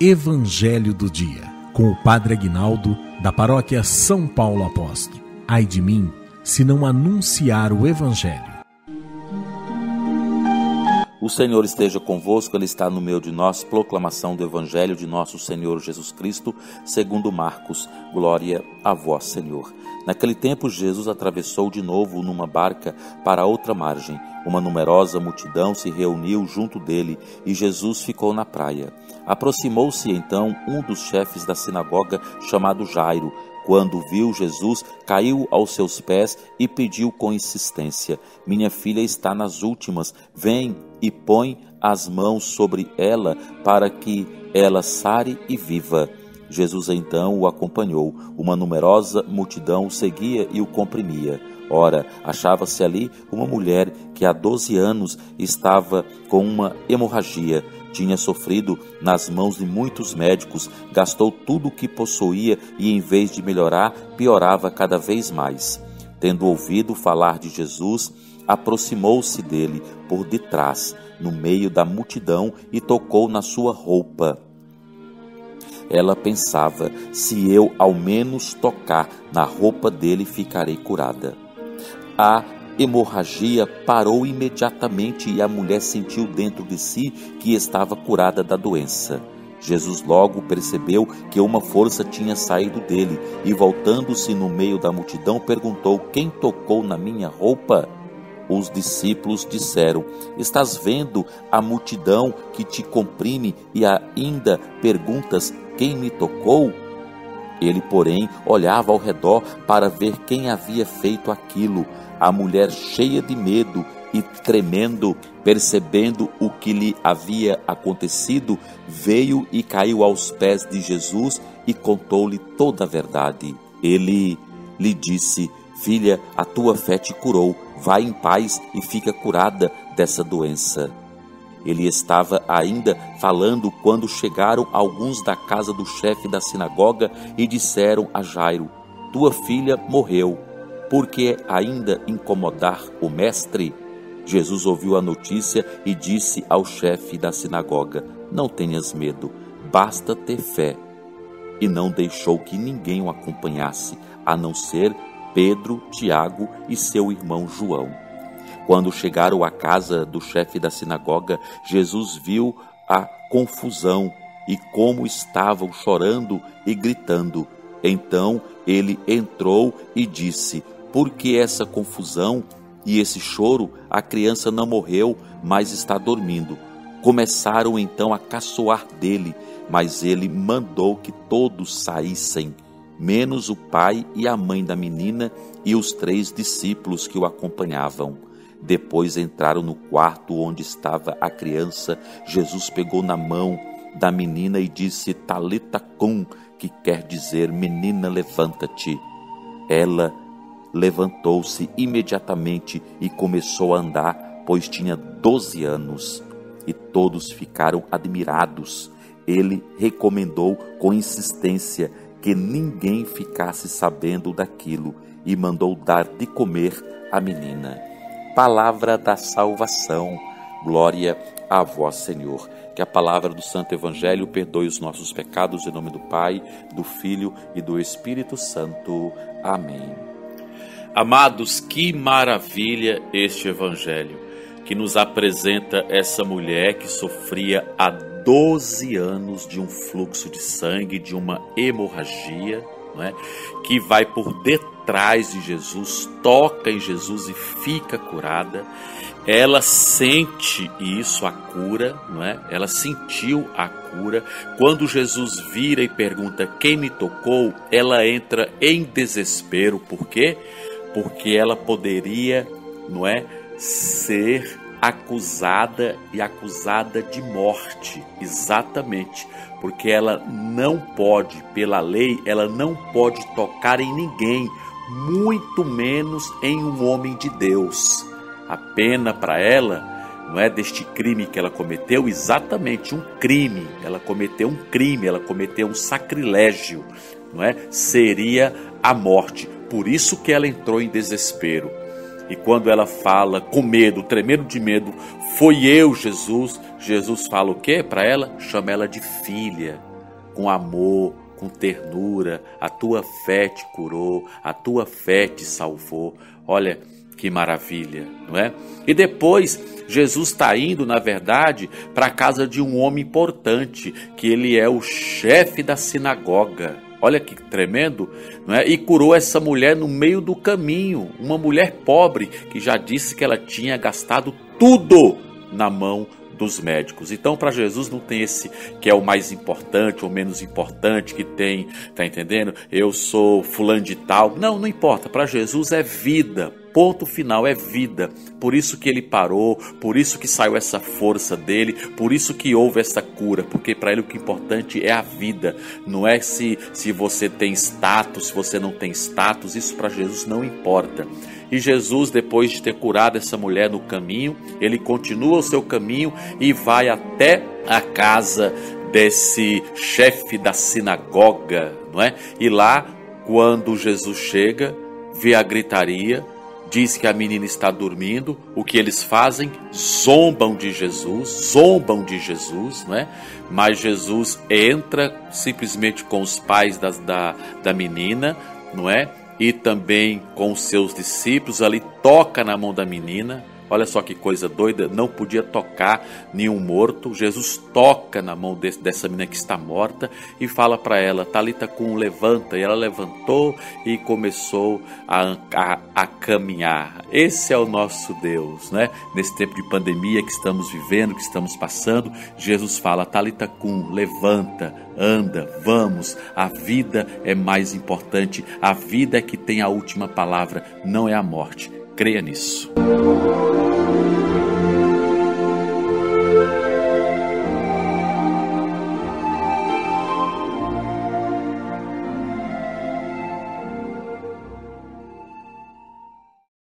Evangelho do Dia, com o Padre Aguinaldo, da Paróquia São Paulo Apóstolo. Ai de mim, se não anunciar o Evangelho. O Senhor esteja convosco, Ele está no meio de nós. Proclamação do Evangelho de nosso Senhor Jesus Cristo, segundo Marcos. Glória a vós, Senhor. Naquele tempo, Jesus atravessou de novo numa barca para a outra margem. Uma numerosa multidão se reuniu junto dele e Jesus ficou na praia. Aproximou-se então um dos chefes da sinagoga, chamado Jairo. Quando viu Jesus, caiu aos seus pés e pediu com insistência: minha filha está nas últimas, vem e põe as mãos sobre ela para que ela sare e viva. Jesus então o acompanhou. Uma numerosa multidão o seguia e o comprimia. Ora, achava-se ali uma mulher que há 12 anos estava com uma hemorragia. Tinha sofrido nas mãos de muitos médicos, gastou tudo o que possuía e, em vez de melhorar, piorava cada vez mais. Tendo ouvido falar de Jesus, aproximou-se dele por detrás, no meio da multidão, e tocou na sua roupa. Ela pensava: se eu ao menos tocar na roupa dele, ficarei curada. A hemorragia parou imediatamente e a mulher sentiu dentro de si que estava curada da doença. Jesus logo percebeu que uma força tinha saído dele e, voltando-se no meio da multidão, perguntou: quem tocou na minha roupa? Os discípulos disseram: estás vendo a multidão que te comprime e ainda perguntas: quem me tocou? Ele, porém, olhava ao redor para ver quem havia feito aquilo. A mulher, cheia de medo e tremendo, percebendo o que lhe havia acontecido, veio e caiu aos pés de Jesus e contou-lhe toda a verdade. Ele lhe disse: filha, a tua fé te curou, vai em paz e fica curada dessa doença. Ele estava ainda falando quando chegaram alguns da casa do chefe da sinagoga e disseram a Jairo: tua filha morreu. Por que ainda incomodar o mestre? Jesus ouviu a notícia e disse ao chefe da sinagoga: não tenhas medo, basta ter fé. E não deixou que ninguém o acompanhasse, a não ser Pedro, Tiago e seu irmão João. Quando chegaram à casa do chefe da sinagoga, Jesus viu a confusão e como estavam chorando e gritando. Então ele entrou e disse: por que essa confusão e esse choro? A criança não morreu, mas está dormindo. Começaram então a caçoar dele, mas ele mandou que todos saíssem, menos o pai e a mãe da menina e os 3 discípulos que o acompanhavam. Depois entraram no quarto onde estava a criança. Jesus pegou na mão da menina e disse: Talita cum, que quer dizer: menina, levanta-te. Ela levantou-se imediatamente e começou a andar, pois tinha 12 anos. E todos ficaram admirados. Ele recomendou com insistência que ninguém ficasse sabendo daquilo e mandou dar de comer à menina. Palavra da salvação. Glória a vós, Senhor. Que a palavra do Santo Evangelho perdoe os nossos pecados, em nome do Pai, do Filho e do Espírito Santo. Amém. Amados, que maravilha este Evangelho, que nos apresenta essa mulher que sofria há 12 anos de um fluxo de sangue, de uma hemorragia, não é? Que vai por detrás de Jesus, toca em Jesus e fica curada. Ela sente isso, a cura, não é? Ela sentiu a cura. Quando Jesus vira e pergunta: quem me tocou? Ela entra em desespero. Por quê? Porque ela poderia, não é, ser acusada de morte, exatamente, porque ela não pode, pela lei, ela não pode tocar em ninguém, muito menos em um homem de Deus. A pena para ela, não é, deste crime que ela cometeu, exatamente um crime, ela cometeu um crime, ela cometeu um sacrilégio, não é? Seria a morte. Por isso que ela entrou em desespero. E quando ela fala com medo, tremendo de medo, foi eu, Jesus, Jesus fala o quê para ela? Chama ela de filha, com amor, com ternura. A tua fé te curou, a tua fé te salvou. Olha que maravilha, não é? E depois, Jesus está indo, na verdade, para a casa de um homem importante, que ele é o chefe da sinagoga. Olha que tremendo, não é? E curou essa mulher no meio do caminho, uma mulher pobre, que já disse que ela tinha gastado tudo na mão dos médicos. Então, para Jesus não tem esse que é o mais importante ou menos importante, que tem, tá entendendo? Eu sou fulano de tal. Não, não importa. Para Jesus é vida. Ponto final, é vida. Por isso que ele parou, por isso que saiu essa força dele, por isso que houve essa cura, porque para ele o que é importante é a vida. Não é se você tem status, se você não tem status, isso para Jesus não importa. E Jesus, depois de ter curado essa mulher no caminho, ele continua o seu caminho e vai até a casa desse chefe da sinagoga, não é? E lá, quando Jesus chega, vê a gritaria, diz que a menina está dormindo. O que eles fazem? Zombam de Jesus, não é? Mas Jesus entra simplesmente com os pais da menina, não é? E também com os seus discípulos, ali toca na mão da menina. Olha só que coisa doida, não podia tocar nenhum morto. Jesus toca na mão dessa menina que está morta e fala para ela, Talita cum, levanta. E ela levantou e começou a caminhar. Esse é o nosso Deus, né? Nesse tempo de pandemia que estamos vivendo, que estamos passando, Jesus fala, Talita cum, levanta, anda, vamos. A vida é mais importante, a vida é que tem a última palavra, não é a morte. Creia nisso.